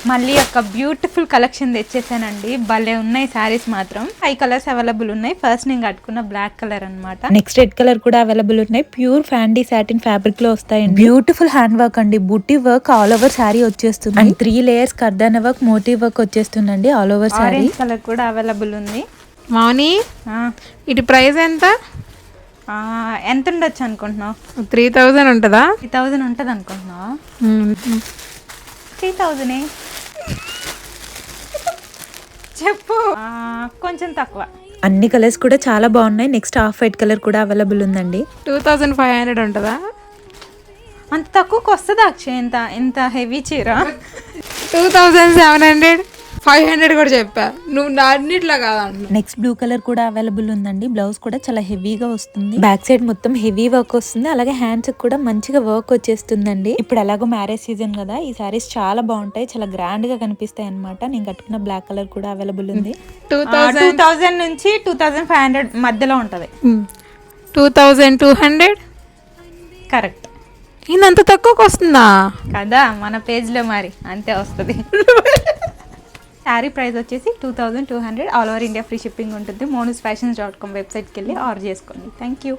మళ్ళీ ఒక beautiful collection తెచ్చేసానండి. భలే ఉన్నాయి శారీస్ మాత్రం. 5 కలర్స్ అవైలబుల్ ఉన్నాయి. ఫస్ట్ నేను కట్టుకున్న బ్లాక్ కలర్ అన్నమాట. నెక్స్ట్ రెడ్ కలర్ కూడా అవైలబుల్ ఉన్నాయి. ప్యూర్ ఫ్యాండీ సాటిన్ ఫ్యాబ్రిక్ లో వస్తాయండి. బ్యూటిఫుల్ హ్యాండ్ వర్క్ అండి. బుట్టి వర్క్ ఆల్ ఓవర్ శారీ వచ్చేస్తుంది. And 3 layers kardana work motif work వచ్చేస్తుందండి all over sari. Orange colour కూడా అవైలబుల్ ఉంది. మౌని ఇటు ప్రైస్ ఎంత ఉండొచ్చు అనుకుంటున్నావు? 3000 ఉంటుందా? 3000 ఉంటుంది అనుకుంటున్నావు? 3000 చెప్పు. కొంచెం తక్కువ. అన్ని కలర్స్ కూడా చాలా బాగున్నాయి. నెక్స్ట్ ఆఫ్ వైట్ కలర్ కూడా అవైలబుల్ ఉందండి. 2500 ఉంటుందా? అంత తక్కువకి వస్తుందా అక్షయ్? ఇంత హెవీ చీర 2700 500 కూడా చెప్పా. నువ్వు అన్నిట్లో కాదండి. నెక్స్ట్ బ్లూ కలర్ కూడా అవైలబుల్ ఉందండి. బ్లౌజ్ కూడా చాలా హెవీగా వస్తుంది. బ్యాక్ సైడ్ మొత్తం హెవీ వర్క్ వస్తుంది. అలాగే హ్యాండ్స్ కూడా మంచిగా వర్క్ వచ్చేస్తుందండి. ఇప్పుడు ఎలాగో మ్యారేజ్ సీజన్ కదా, ఈ సారీస్ చాలా బాగుంటాయి. చాలా గ్రాండ్ గా కనిపిస్తాయి అనమాట. నేను కట్టుకున్న బ్లాక్ కలర్ కూడా అవైలబుల్ ఉంది. 2000 నుంచి 2500 మధ్యలో ఉంటది. 2200 కరెక్ట్. ఇంత తక్కువకి వస్తుందా కదా? మన పేజ్ లో మరి అంతే వస్తుంది. శారీ ప్రైస్ వచ్చేసి 2200. All over India free shipping ఉంటుంది. monusfashions.com వెబ్సైట్కి వెళ్ళి ఆర్డర్ చేసుకోండి. Thank you.